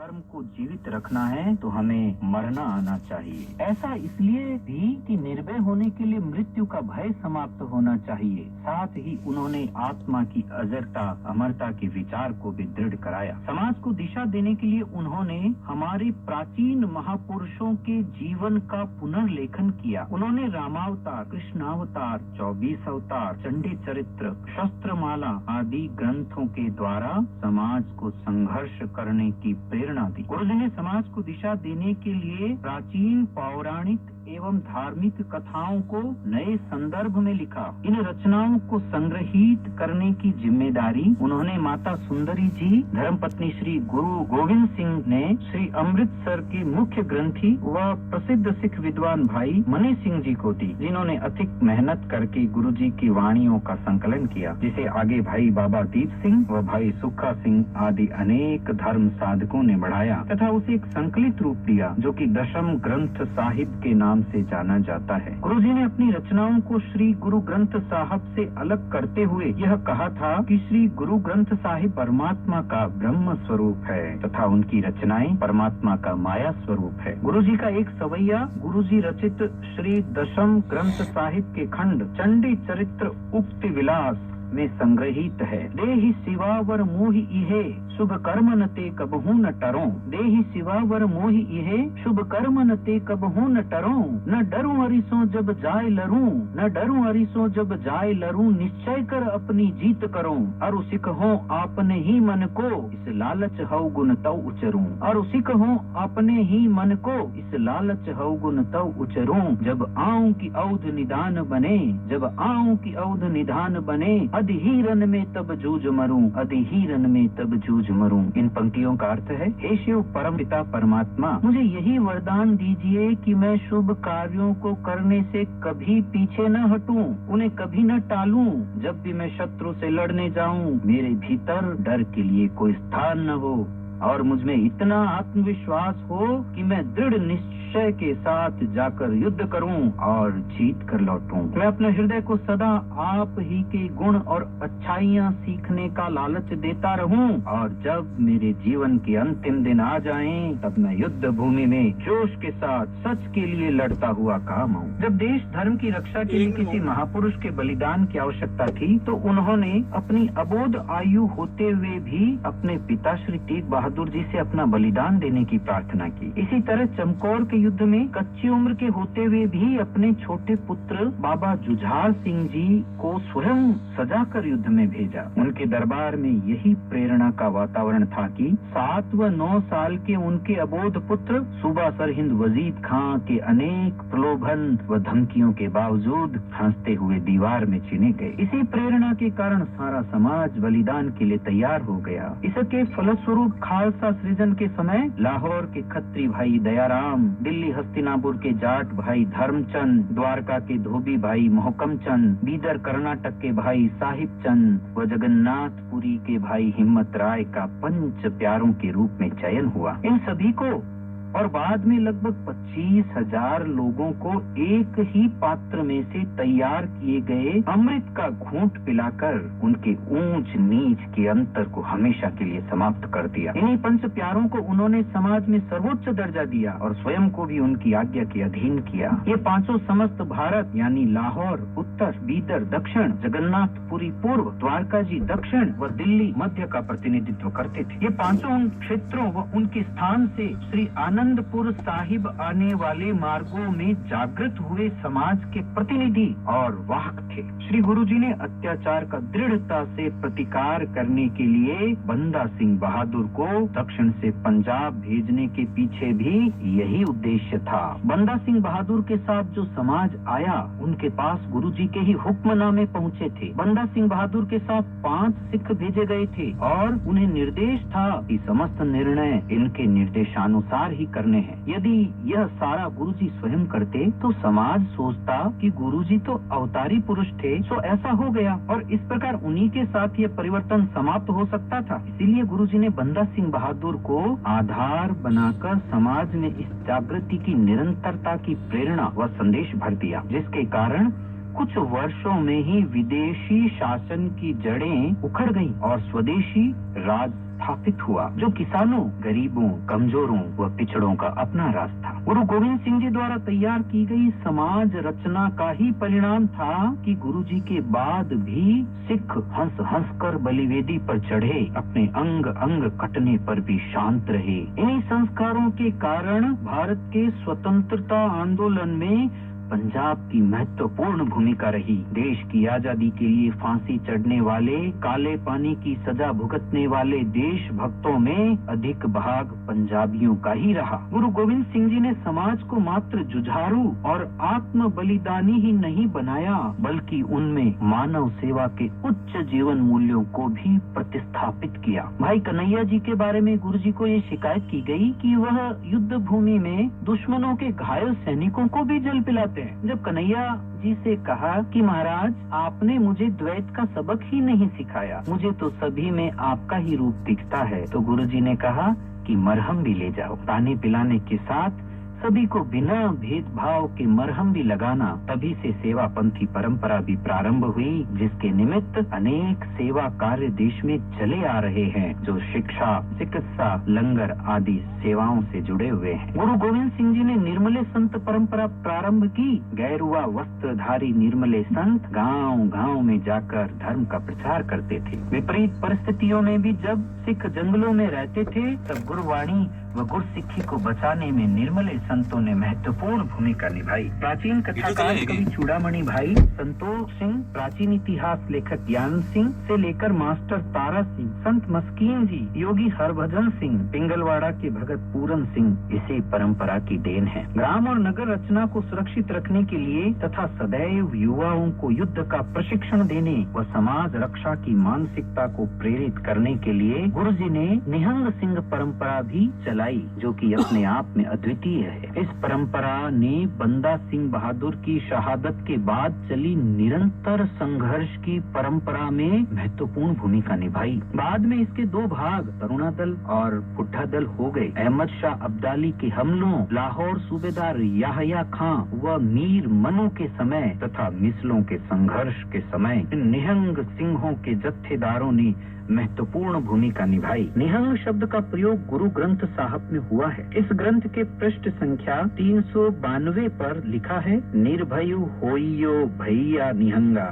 धर्म को जीवित रखना है तो हमें मरना आना चाहिए। ऐसा इसलिए भी कि निर्भय होने के लिए मृत्यु का भय समाप्त होना चाहिए। साथ ही उन्होंने आत्मा की अजरता अमरता के विचार को भी दृढ़ कराया। समाज को दिशा देने के लिए उन्होंने हमारे प्राचीन महापुरुषों के जीवन का पुनर्लेखन किया। उन्होंने रामावतार, कृष्णावतार, 24 अवतार, चंडी चरित्र, शस्त्रमाला आदि ग्रंथों के द्वारा समाज को संघर्ष करने की प्रेरणा दी। गुरुजी ने समाज को दिशा देने के लिए प्राचीन पौराणिक एवं धार्मिक कथाओं को नए संदर्भ में लिखा। इन रचनाओं को संग्रहित करने की जिम्मेदारी उन्होंने माता सुंदरी जी, धर्मपत्नी श्री गुरु गोविंद सिंह ने श्री अमृतसर के मुख्य ग्रंथी व प्रसिद्ध सिख विद्वान भाई मनी सिंह जी को दी, जिन्होंने अधिक मेहनत करके गुरुजी की वाणियों का संकलन किया, जिसे आगे भाई बाबा दीप सिंह व भाई सुखा सिंह आदि अनेक धर्म साधकों ने बढ़ाया तथा उसे एक संकलित रूप दिया, जो कि दशम ग्रंथ साहिब के नाम से जाना जाता है। गुरुजी ने अपनी रचनाओं को श्री गुरु ग्रंथ साहिब से अलग करते हुए यह कहा था कि श्री गुरु ग्रंथ साहिब परमात्मा का ब्रह्म स्वरूप है तथा उनकी रचनाएं परमात्मा का माया स्वरूप है। गुरुजी का एक सवैया गुरुजी रचित श्री दशम ग्रंथ साहिब के खंड चंडी चरित्र उक्ति विलास में संग्रहित है। देहि सिवावर मोहि इहे शुभ कर्म न ते कबहू न टरो। देहि सिवावर मोहि इहे शुभ कर्म न ते कबहू न टरो। न डरूं हरिसो जब जाय लरूं, न डरूं हरिसो जब जाय लरूं। निश्चय कर अपनी जीत करो, और सिख हो आपने ही मन को इस लालच हऊ गुण तव उचरूं। और सिख हो अपने ही मन को इस लालच हऊ गुण तव उचरूं। जब आऊं की औध निदान बने, जब आऊं की औध निदान बने। अधिहीरन में तब जूझ मरूं, अधिहीरन में तब जूझ मरूं। इन पंक्तियों का अर्थ है, हे शिव परम पिता परमात्मा, मुझे यही वरदान दीजिए कि मैं शुभ कार्यों को करने से कभी पीछे न हटूं, उन्हें कभी न टालूं। जब भी मैं शत्रु से लड़ने जाऊं, मेरे भीतर डर के लिए कोई स्थान न हो और मुझमें इतना आत्मविश्वास हो कि मैं दृढ़ निश्चय के साथ जाकर युद्ध करूं और जीत कर लौटूं। मैं अपने हृदय को सदा आप ही के गुण और अच्छाइयां सीखने का लालच देता रहूं, और जब मेरे जीवन के अंतिम दिन आ जाएं, तब मैं युद्ध भूमि में जोश के साथ सच के लिए लड़ता हुआ काम आऊं। जब देश धर्म की रक्षा के लिए किसी महापुरुष के बलिदान की आवश्यकता थी, तो उन्होंने अपनी अबोध आयु होते हुए भी अपने पिता श्री तेग बहादुर जी से अपना बलिदान देने की प्रार्थना की। इसी तरह चमकौर के युद्ध में कच्ची उम्र के होते हुए भी अपने छोटे पुत्र बाबा जुझार सिंह जी को स्वयं सजाकर युद्ध में भेजा। उनके दरबार में यही प्रेरणा का वातावरण था कि 7 व 9 साल के उनके अबोध पुत्र सूबा सरहिंद वजीद खां के अनेक प्रलोभन व धमकियों के बावजूद हंसते हुए दीवार में चिने गए। इसी प्रेरणा के कारण सारा समाज बलिदान के लिए तैयार हो गया। इसके फलस्वरूप खालसा सृजन के समय लाहौर के खत्री भाई दयाराम, दिल्ली हस्तिनापुर के जाट भाई धर्मचंद, द्वारका के धोबी भाई मोहकम चंद, बीदर कर्नाटक के भाई साहिब चंद व जगन्नाथपुरी के भाई हिम्मत राय का पंच प्यारों के रूप में चयन हुआ। इन सभी को और बाद में लगभग 25,000 लोगों को एक ही पात्र में से तैयार किए गए अमृत का घूंट पिलाकर उनके ऊंच नीच के अंतर को हमेशा के लिए समाप्त कर दिया। इन्हीं पंच प्यारों को उन्होंने समाज में सर्वोच्च दर्जा दिया और स्वयं को भी उनकी आज्ञा के अधीन किया। ये पांचों समस्त भारत यानी लाहौर उत्तर, बीदर दक्षिण, जगन्नाथपुरी पूर्व, द्वारका जी दक्षिण व दिल्ली मध्य का प्रतिनिधित्व करते थे। ये पांचों उन क्षेत्रों व उनके स्थान से श्री आनंदपुर साहिब आने वाले मार्गों में जागृत हुए समाज के प्रतिनिधि और वाहक थे। श्री गुरुजी ने अत्याचार का दृढ़ता से प्रतिकार करने के लिए बंदा सिंह बहादुर को दक्षिण से पंजाब भेजने के पीछे भी यही उद्देश्य था। बंदा सिंह बहादुर के साथ जो समाज आया, उनके पास गुरुजी के ही हुक्मनामे पहुँचे थे। बंदा सिंह बहादुर के साथ 5 सिख भेजे गए थे और उन्हें निर्देश था कि समस्त निर्णय इनके निर्देशानुसार ही करने हैं। यदि यह सारा गुरुजी स्वयं करते तो समाज सोचता कि गुरुजी तो अवतारी पुरुष थे, सो ऐसा हो गया और इस प्रकार उन्हीं के साथ यह परिवर्तन समाप्त हो सकता था। इसीलिए गुरुजी ने बंदा सिंह बहादुर को आधार बनाकर समाज में इस जागृति की निरंतरता की प्रेरणा व संदेश भर दिया, जिसके कारण कुछ वर्षों में ही विदेशी शासन की जड़ें उखड़ गईं और स्वदेशी राज स्थापित हुआ, जो किसानों, गरीबों, कमजोरों व पिछड़ों का अपना रास्ता। गुरु गोविंद सिंह जी द्वारा तैयार की गई समाज रचना का ही परिणाम था कि गुरु जी के बाद भी सिख हंस हंस कर बलिवेदी पर चढ़े, अपने अंग अंग कटने पर भी शांत रहे। इन्हीं संस्कारों के कारण भारत के स्वतंत्रता आंदोलन में पंजाब की महत्वपूर्ण भूमिका रही। देश की आजादी के लिए फांसी चढ़ने वाले, काले पानी की सजा भुगतने वाले देशभक्तों में अधिक भाग पंजाबियों का ही रहा। गुरु गोविंद सिंह जी ने समाज को मात्र जुझारू और आत्म बलिदानी ही नहीं बनाया, बल्कि उनमें मानव सेवा के उच्च जीवन मूल्यों को भी प्रतिस्थापित किया। भाई कन्हैया जी के बारे में गुरु जी को ये शिकायत की गई कि वह युद्ध भूमि में दुश्मनों के घायल सैनिकों को भी जल पिलाते हैं। जब कन्हैया जी से कहा कि महाराज, आपने मुझे द्वैत का सबक ही नहीं सिखाया, मुझे तो सभी में आपका ही रूप दिखता है, तो गुरुजी ने कहा कि मरहम भी ले जाओ। पानी पिलाने के साथ सभी को बिना भेदभाव के मरहम भी लगाना, तभी से सेवा पंथी परंपरा भी प्रारंभ हुई, जिसके निमित्त अनेक सेवा कार्य देश में चले आ रहे हैं, जो शिक्षा, चिकित्सा, लंगर आदि सेवाओं से जुड़े हुए हैं। गुरु गोविंद सिंह जी ने निर्मले संत परंपरा प्रारंभ की। गैरुआ वस्त्रधारी निर्मले संत गांव गांव में जाकर धर्म का प्रचार करते थे। विपरीत परिस्थितियों में भी जब सिख जंगलों में रहते थे, तब गुरुवाणी व गुरसिक्खी को बचाने में निर्मले संतों ने महत्वपूर्ण भूमिका निभाई। प्राचीन कथाकार कवि चूड़ामणि भाई संतोष सिंह, प्राचीन इतिहास लेखक ज्ञान सिंह से लेकर मास्टर तारा सिंह, संत मस्कीन जी, योगी हरभजन सिंह, पिंगलवाड़ा के भगत पूरन सिंह इसी परंपरा की देन है। ग्राम और नगर रचना को सुरक्षित रखने के लिए तथा सदैव युवाओं को युद्ध का प्रशिक्षण देने व समाज रक्षा की मानसिकता को प्रेरित करने के लिए गुरु जी ने निहंग सिंह परंपरा भी चलाई, जो कि अपने आप में अद्वितीय है। इस परंपरा ने बंदा सिंह बहादुर की शहादत के बाद चली निरंतर संघर्ष की परंपरा में महत्वपूर्ण भूमिका निभाई। बाद में इसके दो भाग तरुणा दल और बुढ़ा दल हो गए। अहमद शाह अब्दाली के हमलों, लाहौर सूबेदार याहया खां व मीर मनु के समय तथा मिसलों के संघर्ष के समय निहंग सिंहों के जत्थेदारों ने महत्वपूर्ण भूमिका निभाई। निहंग शब्द का प्रयोग गुरु ग्रंथ साहब में हुआ है। इस ग्रंथ के पृष्ठ संख्या 392 पर लिखा है, निर्भयु होइयो भैया निहंगा।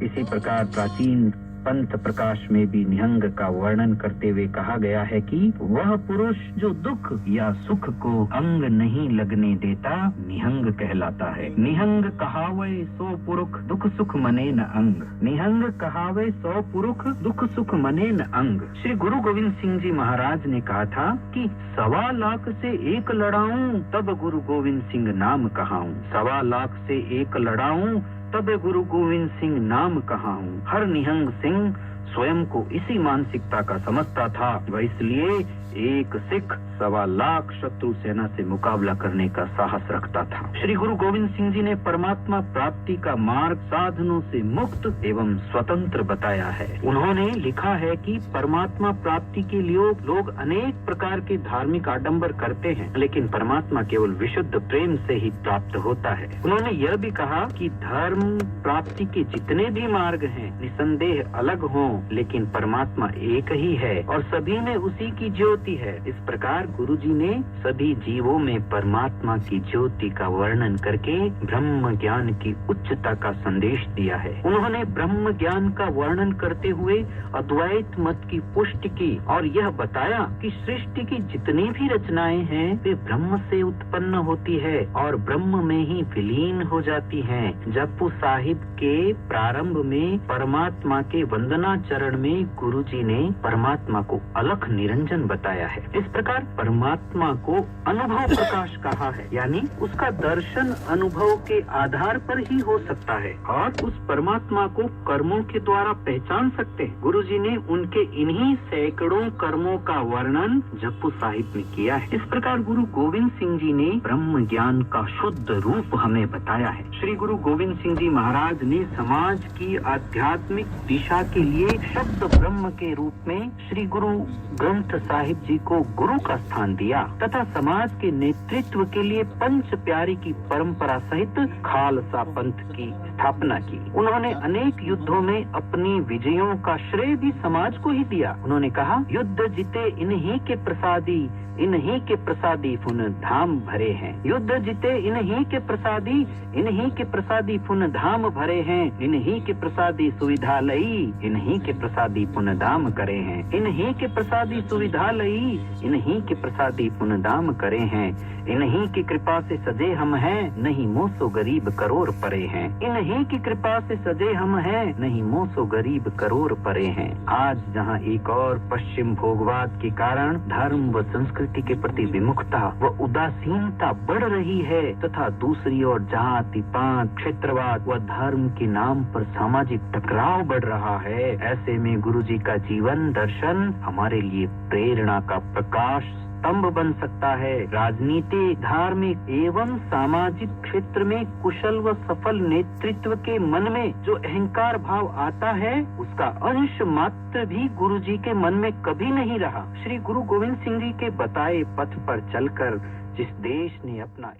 इसी प्रकार प्राचीन पंथ प्रकाश में भी निहंग का वर्णन करते हुए कहा गया है कि वह पुरुष जो दुख या सुख को अंग नहीं लगने देता निहंग कहलाता है। निहंग कहावे सो पुरुष दुख सुख मने न अंग। निहंग कहावे सो पुरुष दुख सुख मने न अंग। श्री गुरु गोविंद सिंह जी महाराज ने कहा था कि 1.25 लाख से एक लड़ाऊं तब गुरु गोविंद सिंह नाम कहाऊं। 1.25 लाख से एक लड़ाऊं तब गुरु गोविंद सिंह नाम कहाऊं। हर निहंग सिंह स्वयं को इसी मानसिकता का समझता था, वह इसलिए एक सिख 1.25 लाख शत्रु सेना से मुकाबला करने का साहस रखता था। श्री गुरु गोविंद सिंह जी ने परमात्मा प्राप्ति का मार्ग साधनों से मुक्त एवं स्वतंत्र बताया है। उन्होंने लिखा है कि परमात्मा प्राप्ति के लिए लोग अनेक प्रकार के धार्मिक आडंबर करते हैं, लेकिन परमात्मा केवल विशुद्ध प्रेम से ही प्राप्त होता है। उन्होंने यह भी कहा कि धर्म प्राप्ति के जितने भी मार्ग हैं निसंदेह अलग हों, लेकिन परमात्मा एक ही है और सभी में उसी की ज्योति है। इस प्रकार गुरुजी ने सभी जीवों में परमात्मा की ज्योति का वर्णन करके ब्रह्म ज्ञान की उच्चता का संदेश दिया है। उन्होंने ब्रह्म ज्ञान का वर्णन करते हुए अद्वैत मत की पुष्टि की और यह बताया कि सृष्टि की जितनी भी रचनाएं हैं वे ब्रह्म से उत्पन्न होती है और ब्रह्म में ही विलीन हो जाती हैं। जपू साहिब के प्रारंभ में परमात्मा के वंदना चरण में गुरुजी ने परमात्मा को अलख निरंजन बताया है। इस प्रकार परमात्मा को अनुभव प्रकाश कहा है, यानी उसका दर्शन अनुभव के आधार पर ही हो सकता है और उस परमात्मा को कर्मों के द्वारा पहचान सकते हैं। गुरुजी ने उनके इन्हीं सैकड़ों कर्मों का वर्णन जप्पू साहिब में किया है। इस प्रकार गुरु गोविंद सिंह जी ने ब्रह्म ज्ञान का शुद्ध रूप हमें बताया है। श्री गुरु गोविंद सिंह जी महाराज ने समाज की आध्यात्मिक दिशा के लिए एक शब्द ब्रह्म के रूप में श्री गुरु ग्रंथ साहिब जी को गुरु का स्थान दिया तथा समाज के नेतृत्व के लिए पंच प्यारी की परंपरा सहित खालसा पंथ की स्थापना की। उन्होंने अनेक युद्धों में अपनी विजयों का श्रेय भी समाज को ही दिया। उन्होंने कहा, युद्ध जीते इन्हीं के प्रसादी, इन्हीं के प्रसादी पुन धाम भरे हैं। युद्ध जीते इन्हीं के प्रसादी, इन्हीं के प्रसादी पुन धाम भरे हैं। इन्हीं के प्रसादी सुविधा लई, इन्हीं के प्रसादी पुन धाम करे हैं। इन्हीं के प्रसादी सुविधा लई, इन्हीं के प्रसादी पुन धाम करे हैं। इन्हीं की कृपा से सजे हम हैं, नहीं मोसो गरीब करोड़ परे हैं। इन्हीं की कृपा से सजे हम हैं, नहीं मोसो गरीब करोड़ परे हैं। आज जहाँ एक और पश्चिम भोगवाद के कारण धर्म व संस्कृति के प्रति विमुखता व उदासीनता बढ़ रही है तथा दूसरी ओर जाति पात क्षेत्रवाद व धर्म के नाम पर सामाजिक टकराव बढ़ रहा है, ऐसे में गुरुजी का जीवन दर्शन हमारे लिए प्रेरणा का प्रकाश स्तंभ बन सकता है। राजनीति, धार्मिक एवं सामाजिक क्षेत्र में कुशल व सफल नेतृत्व के मन में जो अहंकार भाव आता है, उसका अंश मात्र भी गुरुजी के मन में कभी नहीं रहा। श्री गुरु गोविंद सिंह जी के बताए पथ पर चलकर जिस देश ने अपना